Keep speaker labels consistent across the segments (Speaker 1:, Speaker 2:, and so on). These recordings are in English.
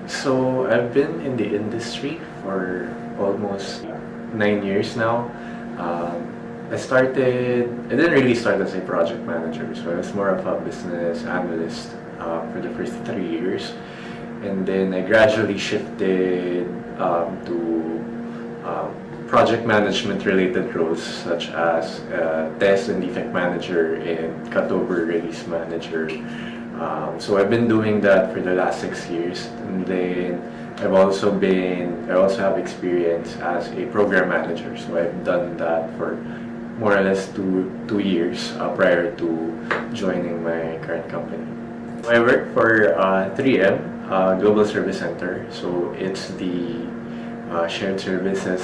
Speaker 1: So I've been in the industry for almost 9 years now. I didn't really start as a project manager, so I was more of a business analyst for the first 3 years. And then I gradually shifted to project management related roles such as test and defect manager and cutover release manager. So I've been doing that for the last 6 years, and then I also have experience as a program manager. So I've done that for more or less two years prior to joining my current company. I work for 3M Global Service Center. So it's the shared services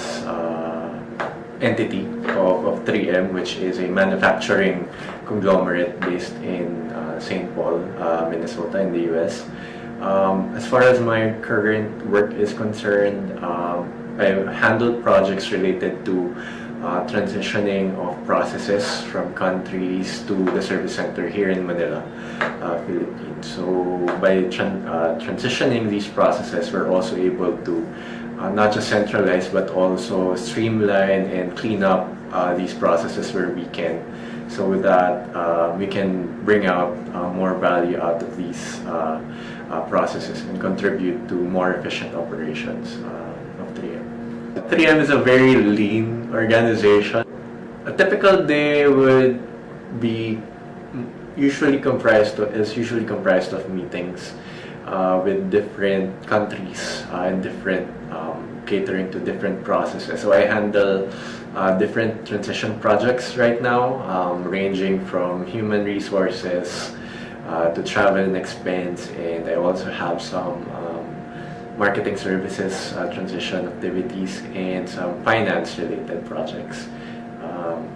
Speaker 1: entity of 3M, which is a manufacturing conglomerate based in St. Paul, Minnesota in the US. As far as my current work is concerned, I've handled projects related to transitioning of processes from countries to the service center here in Manila, Philippines. So by transitioning these processes, we're also able to not just centralize but also streamline and clean up these processes where we can, so that we can bring out more value out of these processes and contribute to more efficient operations of 3M. 3M is a very lean organization. A typical day would be usually comprised of meetings with different countries and different catering to different processes. So I handle different transition projects right now, ranging from human resources to travel and expense, and I also have some marketing services transition activities and some finance related projects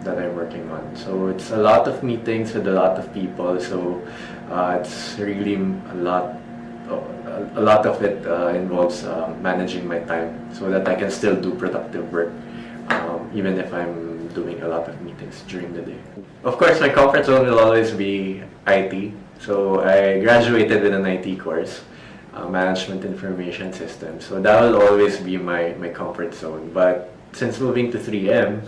Speaker 1: that I'm working on. So it's a lot of meetings with a lot of people, so it's really a lot of it involves managing my time so that I can still do productive work even if I'm doing a lot of meetings during the day. Of course, my comfort zone will always be IT. So I graduated with an IT course, Management Information Systems. So that will always be my comfort zone. But since moving to 3M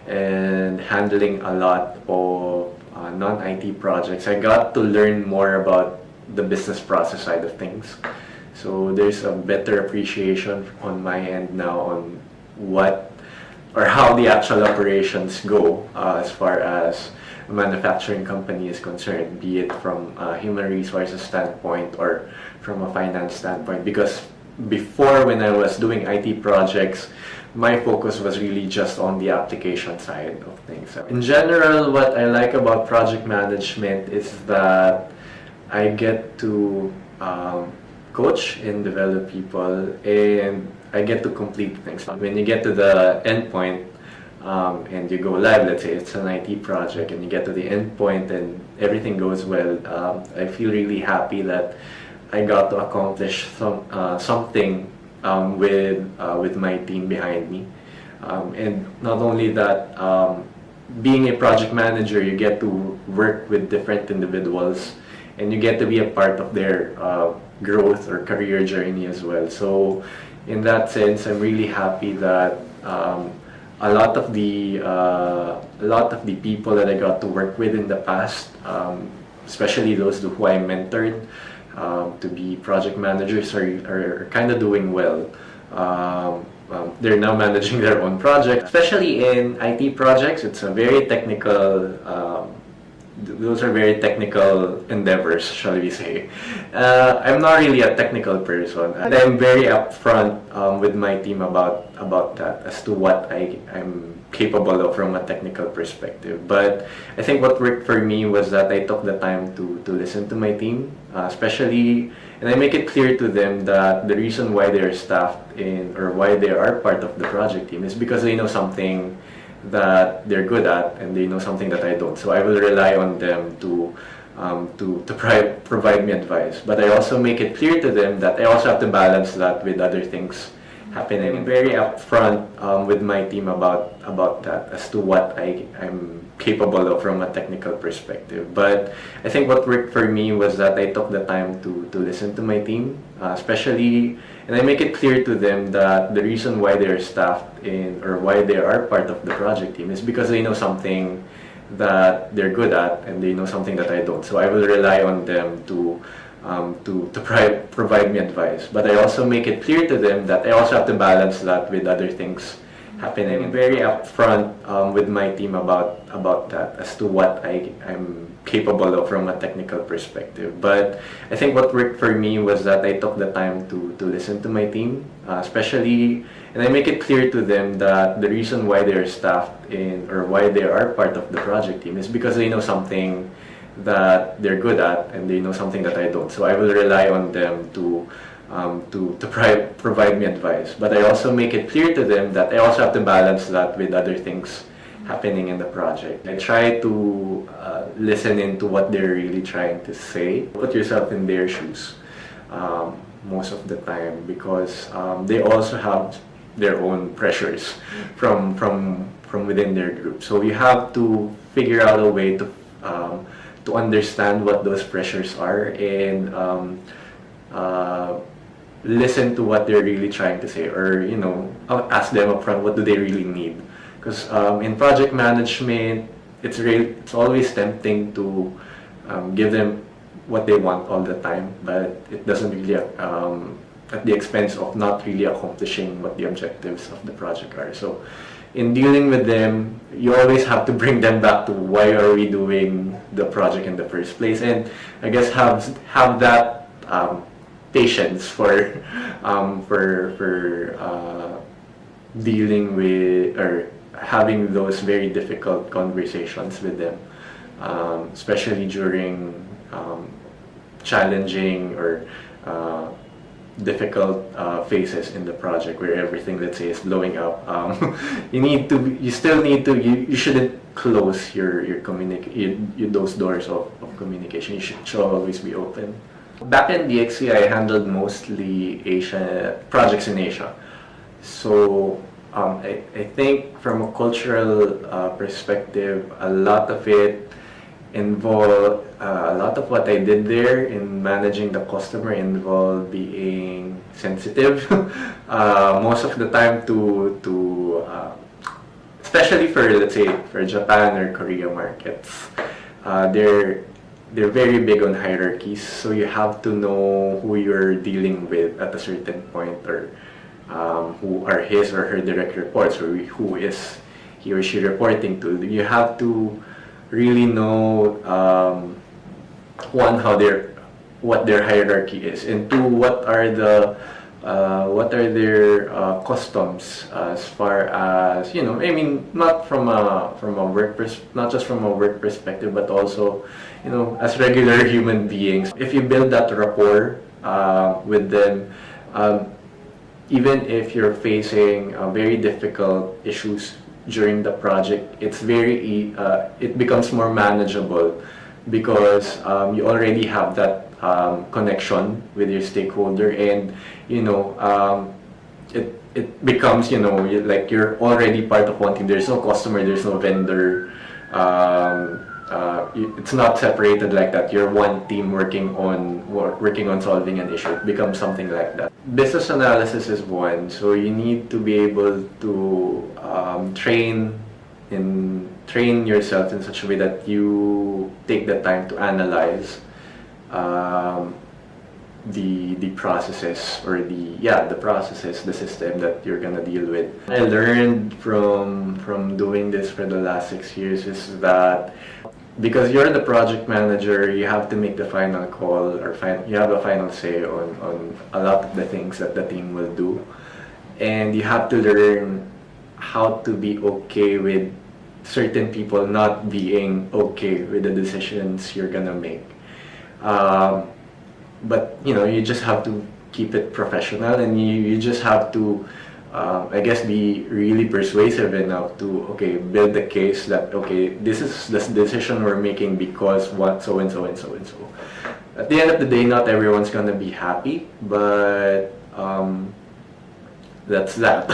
Speaker 1: and handling a lot of non-IT projects, I got to learn more about the business process side of things. So there's a better appreciation on my end now on what or how the actual operations go as far as a manufacturing company is concerned, be it from a human resources standpoint or from a finance standpoint. Because before, when I was doing IT projects, my focus was really just on the application side of things. In general, what I like about project management is that I get to coach and develop people, and I get to complete things. When you get to the end point and you go live, let's say it's an IT project, and you get to the end point and everything goes well, I feel really happy that I got to accomplish something with my team behind me. And not only that, being a project manager, you get to work with different individuals and you get to be a part of their growth or career journey as well. So in that sense, I'm really happy that a lot of the people that I got to work with in the past, especially those who I mentored to be project managers, are kind of doing well. They're now managing their own projects. Especially in IT projects, it's a very technical. Those are very technical endeavors, shall we say. I'm not really a technical person, and I'm very upfront with my team about that as to what I'm capable of from a technical perspective. But I think what worked for me was that I took the time to listen to my team, especially, and I make it clear to them that the reason why they're staffed in or why they are part of the project team is because they know something that they're good at and they know something that I don't. So I will rely on them to provide me advice. But I also make it clear to them that I also have to balance that with other things happening. I'm very upfront with my team about that as to what I'm capable of from a technical perspective. But I think what worked for me was that I took the time to listen to my team, especially, and I make it clear to them that the reason why they're staffed in or why they are part of the project team is because they know something that they're good at and they know something that I don't. So I will rely on them to provide me advice. But I also make it clear to them that I also have to balance that with other things happening. I'm very upfront with my team about that as to what I'm capable of from a technical perspective. But I think what worked for me was that I took the time to listen to my team, especially, and I make it clear to them that the reason why they're staffed in or why they are part of the project team is because they know something that they're good at and they know something that I don't. So I will rely on them to provide me advice. But I also make it clear to them that I also have to balance that with other things happening in the project. I try to listen into what they're really trying to say. Put yourself in their shoes most of the time because they also have their own pressures from within their group. So you have to figure out a way to understand what those pressures are and listen to what they're really trying to say, or ask them upfront what do they really need. Because in project management, it's always tempting to give them what they want all the time, but it doesn't really at the expense of not really accomplishing what the objectives of the project are. So in dealing with them, you always have to bring them back to why are we doing the project in the first place, and I guess have that patience for dealing with or having those very difficult conversations with them, especially during challenging or difficult phases in the project where everything, let's say, is blowing up. You shouldn't close those doors of communication. You should always be open. Back in DXC, I handled mostly projects in Asia. So I think from a cultural perspective, a lot of what I did there in managing the customer involved being sensitive. Most of the time especially for, let's say, for Japan or Korea markets, they're very big on hierarchies, so you have to know who you're dealing with at a certain point, or who are his or her direct reports, or who is he or she reporting to. You have to really know one, what their hierarchy is, and two, what are their customs as far as not just from a work perspective, but also as regular human beings. If you build that rapport with them, even if you're facing very difficult issues during the project, it becomes more manageable because you already have that connection with your stakeholder, and it becomes like you're already part of one team. There's no customer, there's no vendor. It's not separated like that. You're one team working on solving an issue. It becomes something like that. Business analysis is one, so you need to be able to train yourself in such a way that you take the time to analyze the processes or the system that you're gonna deal with. I learned from doing this for the last 6 years is that because you're the project manager, you have to make the final call, or you have a final say on a lot of the things that the team will do, and you have to learn how to be okay with certain people not being okay with the decisions you're gonna make. But you just have to keep it professional, and you just have to I guess be really persuasive enough to build the case that this is the decision we're making because what so and so and so and so. At the end of the day, not everyone's gonna be happy, but that's that.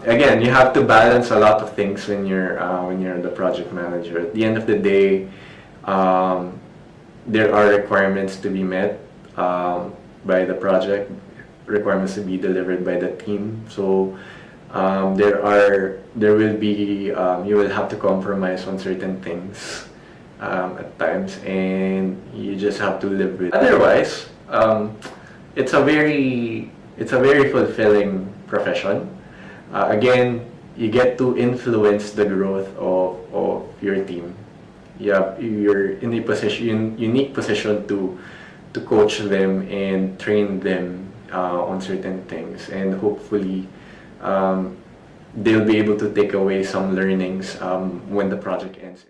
Speaker 1: Again, you have to balance a lot of things when you're the project manager. At the end of the day, there are requirements to be met by the project, requirements to be delivered by the team. So there will be you will have to compromise on certain things at times, and you just have to live with. Otherwise, it's a very fulfilling profession. Again, you get to influence the growth of your team. You're in a unique position to coach them and train them on certain things, and hopefully they'll be able to take away some learnings when the project ends.